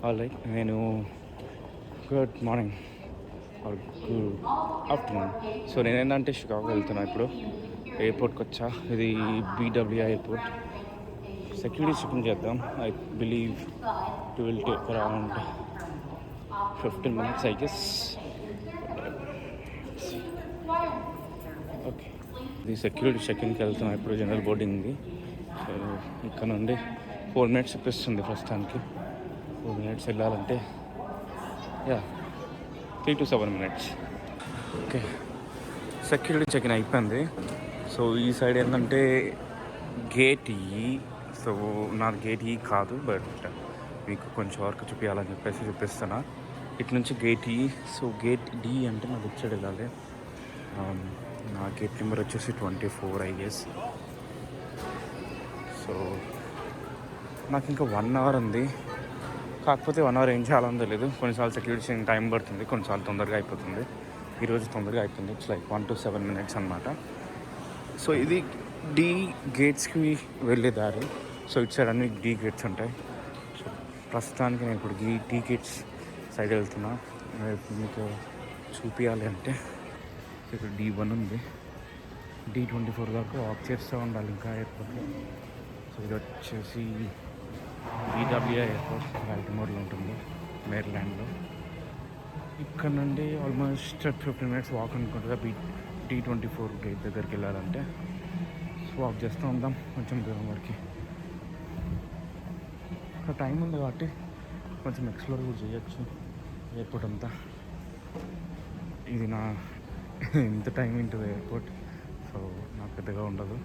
Alright, నేను good morning or good afternoon. So నేను ఏంటంటే షికాగో వెళ్తున్నా ఇప్పుడు. ఎయిర్పోర్ట్కి వచ్చా. ఇది బీడబ్ల్యూఐ ఎయిర్పోర్ట్. సెక్యూరిటీ చెకింగ్ చేద్దాం. I believe it will take around 15 minutes, I guess. Okay, ఇది సెక్యూరిటీ చెకింగ్కి వెళ్తున్నాం ఇప్పుడు, జనరల్ బోర్డింగ్ది. సో ఇక్కడ నుండి 4 minutes చూపిస్తుంది ప్రస్తుతానికి. 4 minutes వెళ్ళాలంటే 3 to 7 minutes. Okay, security checking అయిపోయింది. సో ఈ సైడ్ ఏంటంటే గేట్ ఈ. సో నాది గేట్ ఈ కాదు, బట్ మీకు కొంచెం వరకు చూపించాలని చెప్పేసి చూపిస్తున్నా. ఇటు నుంచి గేట్ ఈ. సో గేట్ డి అంటే నాకు ఇటు సైడ్ వెళ్ళాలి. నా గేట్ నెంబర్ వచ్చేసి 24, I guess. సో నాకు ఇంకా 1 hour ఉంది. కాకపోతే 1 hour ఏం చేయాలని తెలియదు. కొన్నిసార్లు సెక్యూరిటీ టైం పడుతుంది, కొన్నిసార్లు తొందరగా అయిపోతుంది. ఈరోజు తొందరగా అయిపోయింది. ఇట్స్ లైక్ 1 to 7 minutes అనమాట. సో ఇది డి గేట్స్కి వెళ్ళే దారి. సో ఇటు సైడ్ అన్ని డి గేట్స్ ఉంటాయి. సో ప్రస్తుతానికి నేను ఇప్పుడు డి గేట్స్ సైడ్ వెళ్తున్నా. మీకు చూపించాలి అంటే ఇక్కడ D1 ఉంది. D24 దాకా వాక్ చేస్తూ ఉండాలి ఇంకా ఎయిర్పోర్ట్లో. సో ఇది వచ్చేసి బీడబ్ల్యూఐ ఎయిర్పోర్ట్, బాల్టిమోర్లో ఉంటుంది, మేరీల్యాండ్లో. ఇక్కడ నుండి ఆల్మోస్ట్ 15 minutes వాక్ అనుకుంటుందా D24 గేట్ దగ్గరికి వెళ్ళాలంటే. సో వాక్ చేస్తూ ఉంటాం కొంచెం దూరం వరకు. ఇక్కడ టైం ఉంది కాబట్టి కొంచెం ఎక్స్ప్లోర్ కూడా చేయొచ్చు ఎయిర్పోర్ట్ అంతా. ఇది నా ఇంత టైం ఉంటుంది ఎయిర్పోర్ట్. సో నాకు పెద్దగా ఉండదు.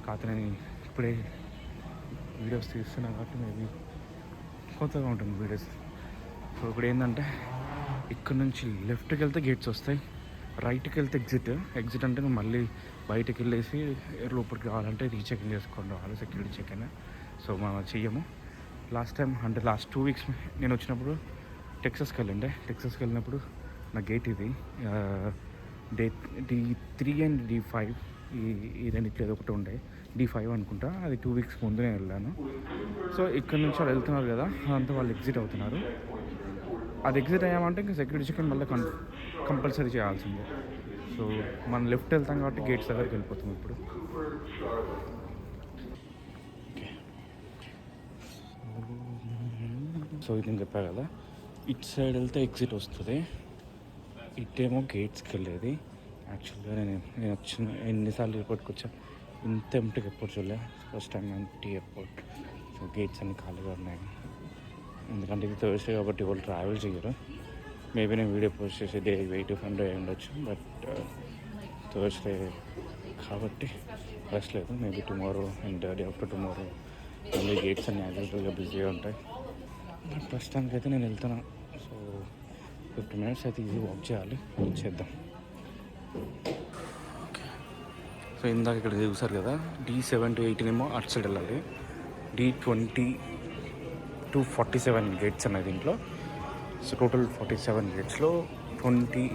కాకపోతే నేను ఇప్పుడే వీడియోస్ తీస్తున్నా కాబట్టి మేబీ కొత్తగా ఉంటుంది వీడియోస్. సో ఇప్పుడు ఏంటంటే ఇక్కడ నుంచి లెఫ్ట్కి వెళ్తే గేట్స్ వస్తాయి, రైట్కి వెళ్తే ఎగ్జిట్ అంటే నువ్వు మళ్ళీ బయటకు వెళ్ళేసి లోపలికి రావాలంటే రీచెకింగ్ చేసుకొని రావాలి, సెక్యూరిటీ చెకింగ్. సో మనం చెయ్యము. లాస్ట్ 2 weeks నేను వచ్చినప్పుడు టెక్సస్కి వెళ్ళినప్పుడు నా గేట్ ఇది D3 and D5 ఈ రెండిట్లో ఏదో ఒకటి ఉండే. D5 అనుకుంటా, అది 2 weeks ముందునే వెళ్ళాను. సో ఇక్కడ నుంచి వాళ్ళు వెళ్తున్నారు కదా, అదంతా వాళ్ళు ఎగ్జిట్ అవుతున్నారు. అది ఎగ్జిట్ అయ్యామంటే ఇంకా సెక్యూరిటీ చెకింగ్ మళ్ళీ కంపల్సరీ చేయాల్సిందే. సో మనం లెఫ్ట్ వెళ్తాం కాబట్టి గేట్స్ దగ్గరికి వెళ్ళిపోతాం ఇప్పుడు. సో ఇది నేను చెప్పా కదా, ఇటు సైడ్ వెళ్తే ఎగ్జిట్ వస్తుంది, ఇటేమో గేట్స్కి వెళ్ళేది. యాక్చువల్గా నేను వచ్చిన ఎన్నిసార్లు ఎయిర్పోర్ట్కి వచ్చా, ఇంత ఎంటీగా ఎయిర్పోర్ట్ చూడలే. First time empty airport. So gates అన్నీ ఖాళీగా ఉన్నాయి, ఎందుకంటే ఇది థర్స్డే కాబట్టి వాళ్ళు ట్రావెల్ చేయరు. మేబీ నేను వీడియో పోస్ట్ చేసే డే 8-5 అయి ఉండొచ్చు, బట్ థర్స్డే కాబట్టి రెస్ట్ లేదు. Maybe tomorrow and day after tomorrow మళ్ళీ గేట్స్ అన్నీ యాక్చువల్గా బిజీగా ఉంటాయి. బట్ ప్రస్తుతానికి అయితే నేను వెళ్తున్నా. సో 15 minutes అయితే ఈజీ వాక్ చేయాలి, చేద్దాం. సో ఇందాక ఇక్కడ చూసారు కదా, D7 to 18 ఏమో అటు సైడ్ వెళ్ళాలి. D20 to 47 గేట్స్ ఉన్నాయి దీంట్లో. సో టోటల్ 47 గేట్స్లో 20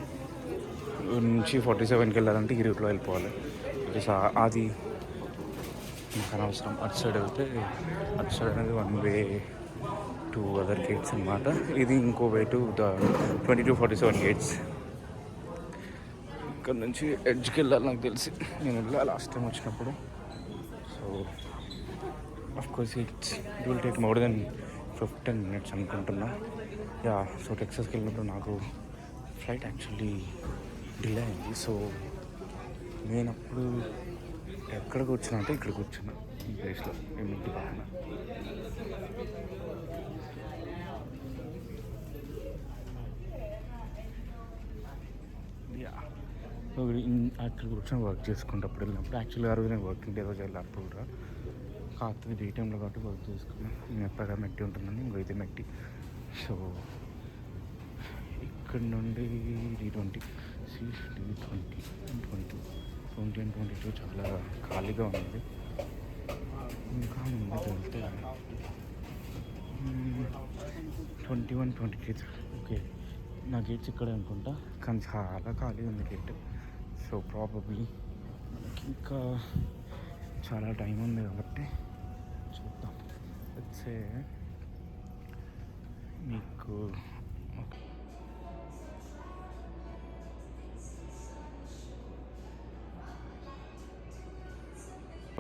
నుంచి 47కి వెళ్ళాలంటే ఈ రూట్లో వెళ్ళిపోవాలి. బికాస్ అది నాకు అనవసరం. అటు సైడ్ వెళ్తే అటు సైడ్ అనేది 1 way to అదర్ గేట్స్ అనమాట. ఇది ఇంకో way to the 20 to 47 gates. ఇక్కడ నుంచి ఎడ్జ్కి వెళ్ళాలి నాకు తెలిసి. నేను వెళ్ళా లాస్ట్ టైం వచ్చినప్పుడు. So of course it will take more than 15 minutes అనుకుంటున్నా. సో టెక్సస్కి వెళ్ళినప్పుడు నాకు ఫ్లైట్ యాక్చువల్లీ డిలే అయింది. సో నేను అప్పుడు ఎక్కడ కూర్చున్నా అంటే ఇక్కడ కూర్చున్నా, ఈ ప్లేస్లో ఇంటి పక్కన. సో అక్కడ కూర్చొని వర్క్ చేసుకుంటప్పుడు వెళ్ళినప్పుడు యాక్చువల్గా ఆ రోజు నేను వర్కింగ్ డే రోజు వెళ్ళి అప్పుడు కూడా కాకపోతే డే టైంలో కాబట్టి వర్క్ చేసుకున్నాను. నేను ఎప్పటిగా మెట్టి ఉంటుందని ఇంకైతే మెట్టి. సో ఇక్కడ నుండి D20 and 22 చాలా ఖాళీగా ఉంది. ఇంకా ముందుకు వెళ్తే 21, 23 ఓకే. నా గేట్స్ ఇక్కడే అనుకుంటా, కానీ చాలా ఖాళీ ఉంది గేట్. సో ప్రాబబ్లీ మనకి ఇంకా చాలా టైం ఉంది కాబట్టి చూద్దాం. వచ్చే మీకు నాకు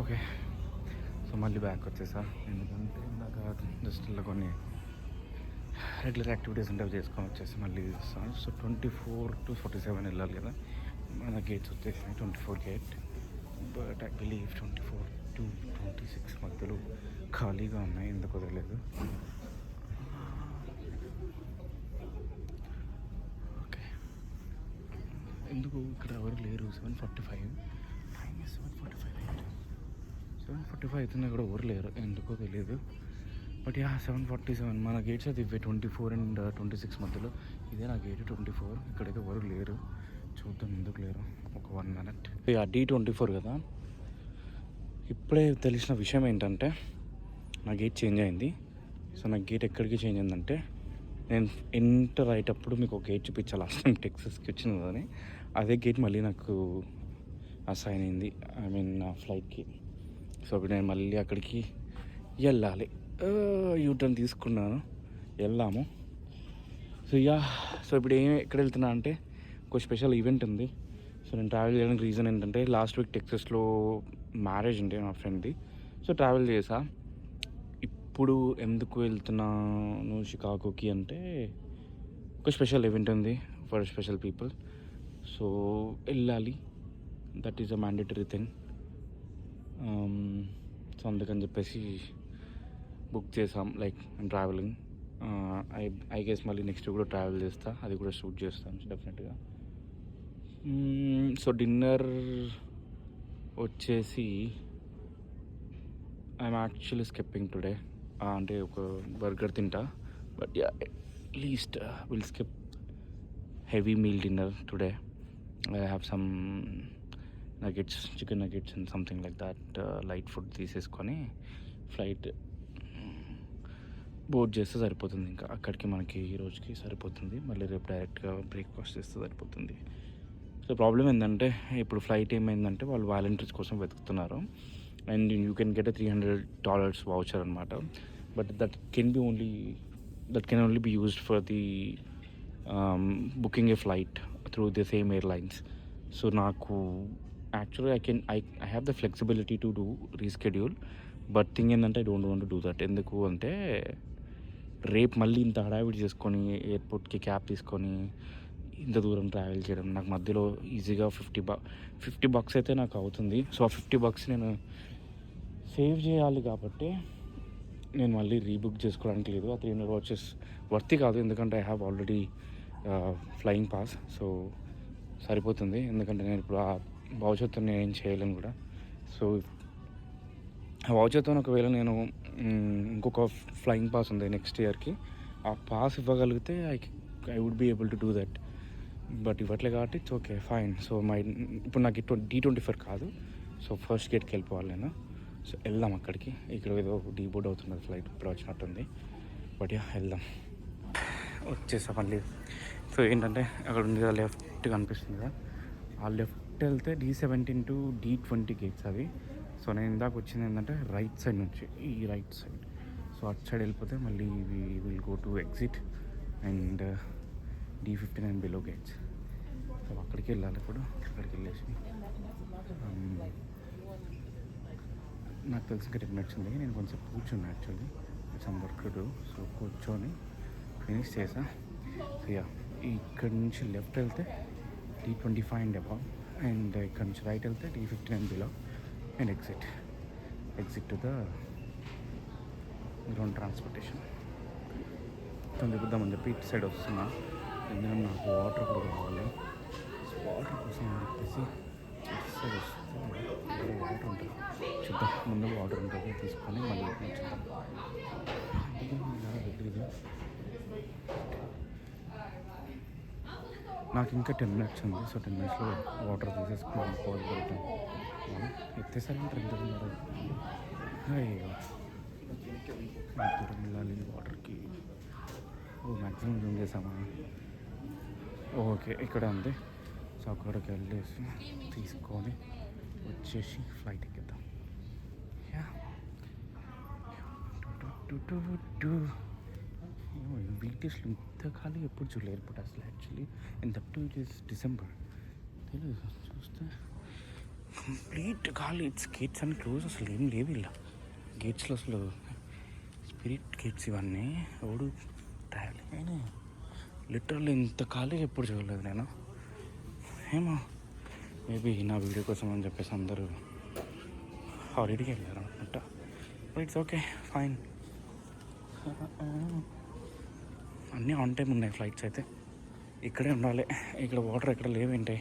ఓకే. సో మళ్ళీ బ్యాక్ వచ్చేసా, ఎందుకంటే నాకు జస్ట్ ఇలా కొన్ని రెగ్యులర్ యాక్టివిటీస్ ఉంటే చేసుకొని వచ్చేసి మళ్ళీ వస్తాను. సో 24 to 47 వెళ్ళాలి కదా, మన గేట్స్ వచ్చేసినాయి 24 gate. But I believe 24 to 26 మధ్యలో ఖాళీగా ఉన్నాయి, ఎందుకో తెలియదు. ఓకే, ఎందుకు ఇక్కడ ఎవరు లేరు? 7:45 అవుతున్నా కూడా ఎవరు లేరు, ఎందుకో తెలియదు. బట్ 7:47 మన గేట్స్ అది ఇవే 24 and 26 మధ్యలో. ఇదే నా గేట్ 24. ఇక్కడైతే ఎవరు లేరు, చూద్దాం ఎందుకు లేరు. ఒక 1 minute. D24 కదా. ఇప్పుడే తెలిసిన విషయం ఏంటంటే నా గేట్ చేంజ్ అయింది. సో నా గేట్ ఎక్కడికి చేంజ్ అయిందంటే, నేను ఎంటర్ అయ్యేటప్పుడు మీకు ఒక గేట్ చూపించాలి లాస్ట్ టైం టెక్సస్కి వచ్చింది కానీ, అదే గేట్ మళ్ళీ నాకు అసైన్ అయింది, ఐ మీన్ నా ఫ్లైట్కి. సో ఇప్పుడు నేను మళ్ళీ అక్కడికి వెళ్ళాలి. యూటర్న్ తీసుకున్నాను, వెళ్ళాము. సో ఇప్పుడు ఎక్కడ వెళ్తున్నా అంటే, ఒక స్పెషల్ ఈవెంట్ ఉంది. సో నేను ట్రావెల్ చేయడానికి రీజన్ ఏంటంటే, లాస్ట్ వీక్ టెక్సస్లో మ్యారేజ్ ఉంటే నా ఫ్రెండ్ది. సో ట్రావెల్ చేసా. ఇప్పుడు ఎందుకు వెళ్తున్నాను షికాగోకి అంటే, ఒక స్పెషల్ ఈవెంట్ ఉంది ఫర్ స్పెషల్ పీపుల్. సో వెళ్ళాలి, that is a mandatory thing. So అందుకని చెప్పేసి బుక్ చేసాం. లైక్ ట్రావెలింగ్, ఐ గెస్ మళ్ళీ నెక్స్ట్ కూడా ట్రావెల్ చేస్తా, అది కూడా షూట్ చేస్తాను డెఫినెట్గా. సో డిన్నర్ వచ్చేసి ఐఎమ్ యాక్చువల్లీ స్కిప్పింగ్ టుడే. అంటే ఒక బర్గర్ తింటా, but least will skip heavy meal dinner today. I have some nuggets, chicken nuggets and something like that. Light food తీసేసుకొని ఫ్లైట్ బోర్డ్ చేస్తే సరిపోతుంది. ఇంకా అక్కడికి మనకి ఈ రోజుకి సరిపోతుంది. మళ్ళీ రేపు డైరెక్ట్గా బ్రేక్ఫాస్ట్ చేస్తే సరిపోతుంది. సో ప్రాబ్లం ఏంటంటే, ఇప్పుడు ఫ్లైట్ ఏమైందంటే వాళ్ళు వాలంటీర్స్ కోసం వెతుకుతున్నారు. And you can get $300 voucher అనమాట. But that can only be used for the booking a flight through the same airlines. So నాకు actually I have the flexibility to do reschedule. But thing ఏంటంటే, I don't want to do that. ఎందుకు అంటే, రేపు మళ్ళీ ఇంత హడావిడి చేసుకొని ఎయిర్పోర్ట్కి క్యాబ్ తీసుకొని ఇంత దూరం ట్రావెల్ చేయడం, నాకు మధ్యలో ఈజీగా $50 అయితే నాకు అవుతుంది. సో ఆ $50 నేను సేవ్ చేయాలి కాబట్టి నేను మళ్ళీ రీబుక్ చేసుకోవడానికి లేదు. ఆ $300 వర్తి కాదు, ఎందుకంటే I have already flying pass. So సరిపోతుంది, ఎందుకంటే నేను ఇప్పుడు ఆ వౌచర్తో నేను ఏం చేయలేను కూడా. సో ఆ వౌచర్తో ఒకవేళ నేను ఇంకొక ఫ్లయింగ్ పాస్ ఉంది నెక్స్ట్ ఇయర్కి, ఆ పాస్ ఇవ్వగలిగితే I would be able to do that. But ఇవ్వట్లే కాబట్టి ఇట్స్ ఓకే, ఫైన్. సో ఇప్పుడు నాకు D24 కాదు, సో ఫస్ట్ గేట్కి వెళ్ళిపోవాలి నేను. సో వెళ్దాం అక్కడికి. ఇక్కడ ఏదో డీబోర్డ్ అవుతున్నది ఫ్లైట్, ఇప్పుడు వచ్చినట్టుంది. బట్ వెళ్దాం. వచ్చేసా మళ్ళీ. సో ఏంటంటే, అక్కడ ఉంది కదా లెఫ్ట్ కనిపిస్తుంది కదా, ఆ లెఫ్ట్ వెళ్తే D17 to D20 గేట్స్ అవి. సో నేను ఇందాక వచ్చింది ఏంటంటే రైట్ సైడ్ నుంచి, ఈ రైట్ సైడ్. సో అటు సైడ్ వెళ్ళిపోతే మళ్ళీ will go to exit and D59 below gates. So అక్కడికి వెళ్ళాలి ఇప్పుడు. అక్కడికి వెళ్ళేసి నాకు తెలిసి ఇంకా 10 minutes ఉంది. నేను కొంచెం కూర్చున్నా యాక్చువల్లీ, కొంచెం వర్క్ టు. సో కూర్చొని ఫినిష్ చేసా. సో ఇక్కడ నుంచి లెఫ్ట్ వెళ్తే D25 అండ్ అబౌవ్, అండ్ ఇక్కడ నుంచి రైట్ వెళ్తే D59 below and exit to the ground transportation. చెప్దామని చెప్పి ఇటు సైడ్ వస్తున్నా, ఎందుకంటే నాకు వాటర్ కూడా కావాలి. వాటర్ కోసం అని చెప్పేసి ఇటు సైడ్ వస్తుంది. వాటర్ ఉంటుంది, చూద్దాం. ముందు వాటర్ ఉంటుంది, తీసుకొని మళ్ళీ చూద్దాం. దగ్గరగా నాకు ఇంకా 10 minutes ఉంది. సో 10 minutesలో వాటర్ తీసేసుకుని పోగలుగుతాం. ఎత్తేసారంటే ఎంత ఉన్నారు. అయ్యో, దూరం వెళ్ళాలి వాటర్కి. మ్యాక్సిమం జూమ్ చేసామా? ఓకే, ఇక్కడ ఉంది. సో అక్కడికి వెళ్ళేసి తీసుకొని వచ్చేసి ఫ్లైట్ ఎక్కిద్దాం. ఫ్లైట్ అసలు ఇంత ఖాళీ ఎప్పుడు చూడలేదు ఎయిర్పోర్ట్ అసలు actually. And that to it is December. తెలియదు చూస్తే కంప్లీట్ ఖాళీ. గేట్స్ అన్ని క్లోజ్, అసలు ఏం లేవు ఇలా గేట్స్లో అసలు. స్పిరిట్ గేట్స్ ఇవన్నీ ఎవడు ట్రావెలింగ్ అయినా లిటరల్లీ ఇంత ఖాళీ ఎప్పుడు చూడలేదు నేను. ఏమో మేబీ నా వీడియో కోసం అని చెప్పేసి అందరూ హాలిడేకి వెళ్ళారు అనుకుంటా. But it's okay, fine. అన్నీ ఆన్ టైం ఉన్నాయి ఫ్లైట్స్ అయితే. ఇక్కడే ఉండాలి. ఇక్కడ వాటర్ ఎక్కడ లేవేంటి.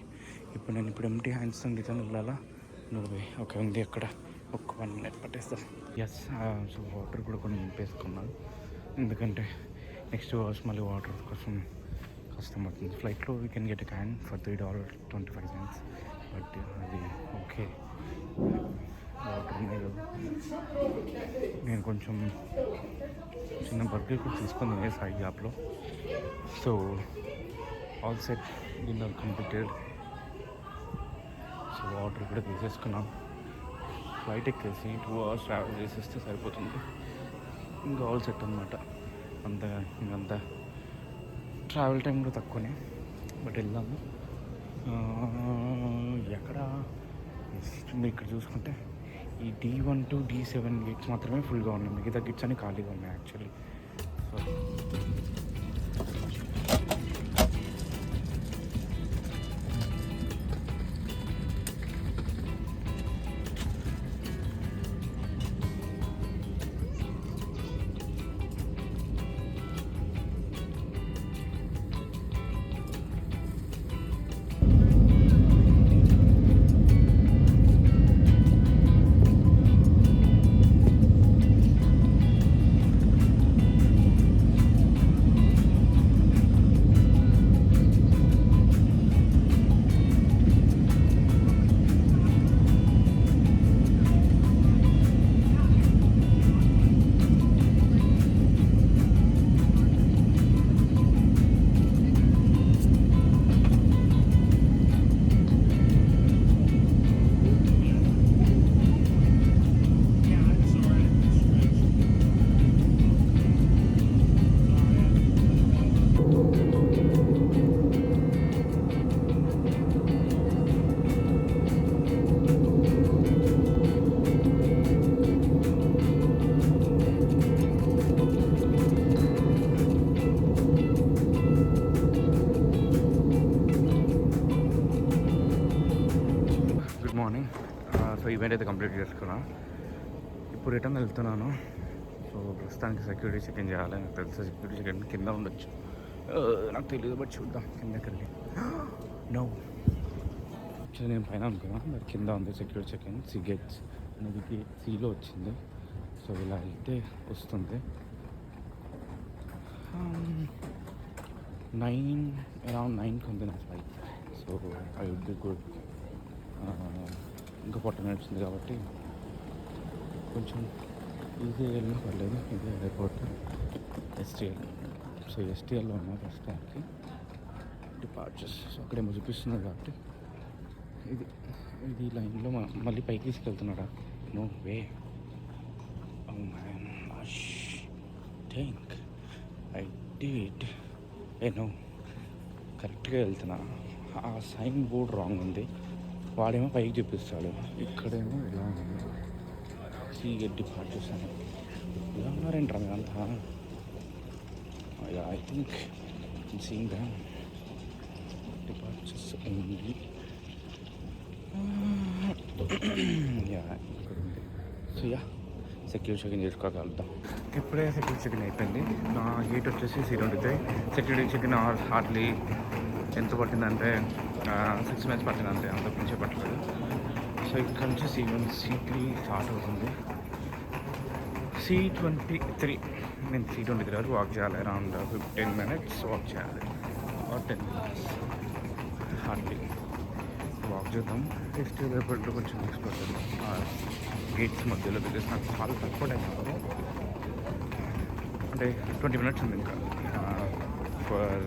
ఇప్పుడు నేను ఎంటీ హ్యాండ్స్తో రిటర్న్ వెళ్ళాలా. నువ్వు ఓకే ఉంది అక్కడ ఒక 1 minute పట్టేస్తాం. ఎస్, సో వాటర్ కూడా కొన్ని నింపేసుకున్నాను, ఎందుకంటే నెక్స్ట్ అవర్స్ మళ్ళీ వాటర్ కోసం కష్టం అవుతుంది. ఫ్లైట్లో we can get a can for $3.25, but అది ఓకే. వాటర్ ఉన్నాయి కదా. నేను కొంచెం చిన్న బర్గర్ కూడా తీసుకుంది సైడ్ గ్యాప్లో. So all set, dinner completed. So water కూడా తీసేసుకున్నాం. ఫ్లైట్ ఎక్కేసి 2 hours ట్రావెల్ చేసేస్తే సరిపోతుంది. ఇంకా ఆల్ సెట్ అనమాట. ఇంకంత ట్రావెల్ టైం కూడా తక్కువనే, బట్ వెళ్దాము. ఎక్కడ మీరు ఇక్కడ చూసుకుంటే ఈ D1 to D7 గేట్స్ మాత్రమే ఫుల్గా ఉన్నాయి, మిగతా గేట్స్ అన్ని ఖాళీగా ఉన్నాయి యాక్చువల్లీ. సో ఈవెంట్ అయితే కంప్లీట్ చేసుకున్నాను. ఇప్పుడు రిటర్న్ వెళ్తున్నాను. సో ప్రస్తుతానికి సెక్యూరిటీ చెకింగ్ చేయాలి. నాకు తెలిసి సెక్యూరిటీ చెకింగ్ కింద ఉండొచ్చు, నాకు తెలియదు, బట్ చూద్దాం కిందకి వెళ్ళి. నో, యాక్చువల్లీ నేను పైన అనుకున్నాను, బట్ కింద ఉంది సెక్యూరిటీ చెకింగ్. సి గేట్స్ అనేది గేట్ సిలో వచ్చింది. సో ఇలా అయితే వస్తుంది. 9 అరౌండ్ 9కి ఉంది నా flight. So I would be good. ఇంకా 40 minutes ఉంది కాబట్టి కొంచెం ఈజీగా వెళ్ళినా పర్లేదు. ఇది ఎయిర్పోర్ట్ STL. సో STLలో ఉన్నా ఫస్ట్ టైంకి డిపార్చర్స్. సో అక్కడేమో చూపిస్తున్నారు కాబట్టి ఇది లైన్లో మళ్ళీ పైకి తీసుకెళ్తున్నాడా? No way. Oh man, think I did. No, కరెక్ట్గా వెళ్తున్నా. ఆ సైన్ బోర్డ్ రాంగ్ ఉంది. వాడేమో పైకి చూపిస్తాడు, ఇక్కడేమో ఇలా ఉంది. సీగెట్ డిపార్చర్స్ అని ఇలా ఉన్నారేంట్రా మీరంతా? I think seeing the departures only. Yeah, ఇక్కడ ఉంది. సో యా, సెక్యూరిటీ చెకింగ్ చేసుకోగలుగుతాం. ఇప్పుడే సెక్యూరిటీ చెకింగ్ అయిపోయింది. నా గేట్ వచ్చేసి C23. సెక్యూరిటీ చెకింగ్ హార్డ్లీ ఎంత పట్టిందంటే 6 minutes పట్టిందంటే, అంతకు మించే పట్టలేదు. సో ఇక్కడ నుంచి C3 స్టార్ట్ అవుతుంది. C23 నేను C23 వరకు వాక్ చేయాలి. అరౌండ్ 15 minutes వాక్ చేయాలి, 10 minutes హార్డ్లీ వాక్ చేద్దాం. నెక్స్ట్ రేపట్లో కొంచెం ఎక్స్ప్లోర్ చేద్దాం గేట్స్ మధ్యలో, బికాస్ నాకు చాలా తక్కువ టైం అవుతుంది. అంటే 20 minutes ఉంది ఇంకా for.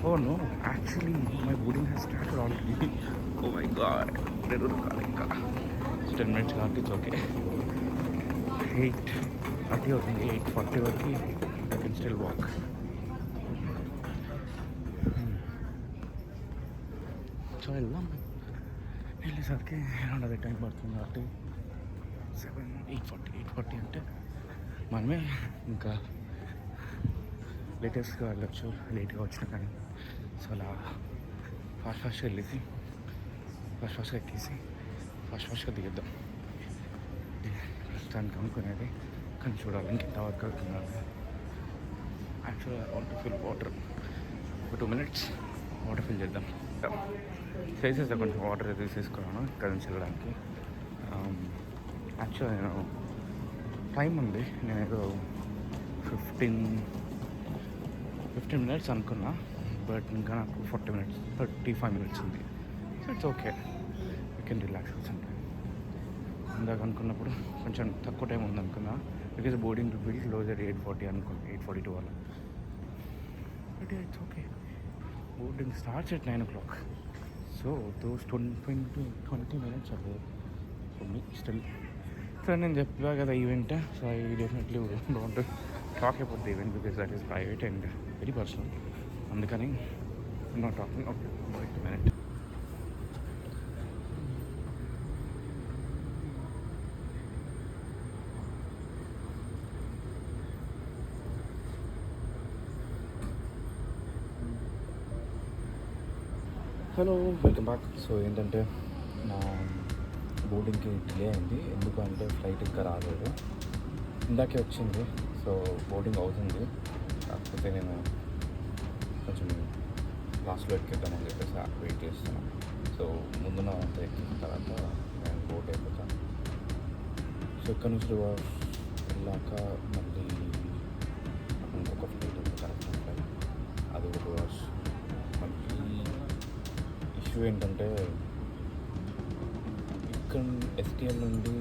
Oh no, actually my boarding has started already. Oh my god, నేను కాదు ఇంకా 10 minutes కాబట్టి ఇట్స్ ఓకే. 8:30 అవుతుంది. 8:40 వరకు I can still walk. So వెళ్దాం. వెళ్ళేసరికి అరౌండ్ అదే టైం పడుతుంది కాబట్టి 8:40 అంటే మనమే ఇంకా లేటెస్ట్గా వెళ్ళొచ్చు, లేట్గా వచ్చినా కానీ. సో అలా ఫాస్ట్గా వెళ్ళేసి ఫాస్ట్గా ఎక్కేసి ఫాస్ట్గా దిగుద్దాం. ప్రస్తుతానికి అనుకునేది కానీ చూడాలి ఇంకెంత వర్క్ అవుతున్నాను. యాక్చువల్గా I want to fill water. ఒక 2 minutes వాటర్ ఫిల్ చేద్దాం. చేసేస్తా కొంచెం వాటర్ తీసేసుకున్నాను ఇక్కడ నుంచి వెళ్ళడానికి. యాక్చువల్గా నేను టైం ఉంది, నేను ఏదో 15 minutes అనుకున్నా, బట్ ఇంకా నాకు 35 minutes ఉంది. So it's okay, you can relax అవుతుంది. ఇందాక అనుకున్నప్పుడు కొంచెం తక్కువ టైం ఉంది అనుకున్నా, because boarding will close at 8:40 అనుకున్నా, 8:42 అలా. But it's okay, boarding starts at 9 o'clock. So those 20 minutes are there for me still. So నేను చెప్పా కదా event, so I definitely don't talk about the event because that is private and very personal. అందుకని not talking about minute. Hello, welcome back. So ఏంటంటే నా బోర్డింగ్కి delay అయింది. ఎందుకంటే flight ఇంకా రాలేదు, ఇందాకే వచ్చింది. సో బోర్డింగ్ అవుతుంది, కాకపోతే నేను కొంచెం లాస్ట్లో ఎక్కిద్దామని చెప్పేసి వెయిట్ చేస్తున్నాను. సో ముందున్న అంతా ఎక్కిన తర్వాత నేను బోర్డ్ అయిపోతాను. సో ఇక్కడ నుంచి వెళ్ళాక మళ్ళీ ఇంకొక ఫ్లైట్ ఉంది, కరెక్ట్ ఫ్లైట్, అది ఒక 2 hours. మళ్ళీ ఇష్యూ ఏంటంటే ఇక్కడ ఎస్టీఎల్ నుండి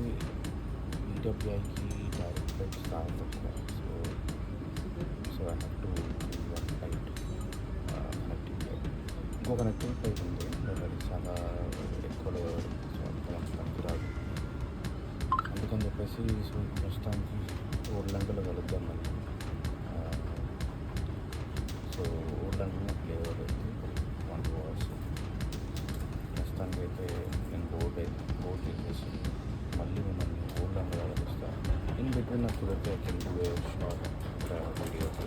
ఈడబ్ల్యూఐకి డైరెక్ట్ ఫ్లైట్స్ చాలా తక్కువ. So I have to one flight, connecting flight. ఇంకో కనెక్టింగ్ ఫ్లైట్ ఉంది, బట్ అది చాలా ఎక్కువలో, సో అందుకని రాదు. అందుకని చెప్పేసి సో ప్రస్తుతానికి ఓర్లాండోలో కలుద్దాం మళ్ళీ. సో ఓర్లాండోలో ప్లే అవ్వలేదు 1-2 hours. ప్రస్తుతానికి అయితే నేను బోర్డ్ చేసేసి మళ్ళీ మిమ్మల్ని ఓర్లాండో కలుస్తాను. ఇన్ బిట్వీన్ నాకు కుదిరితే can do a short videos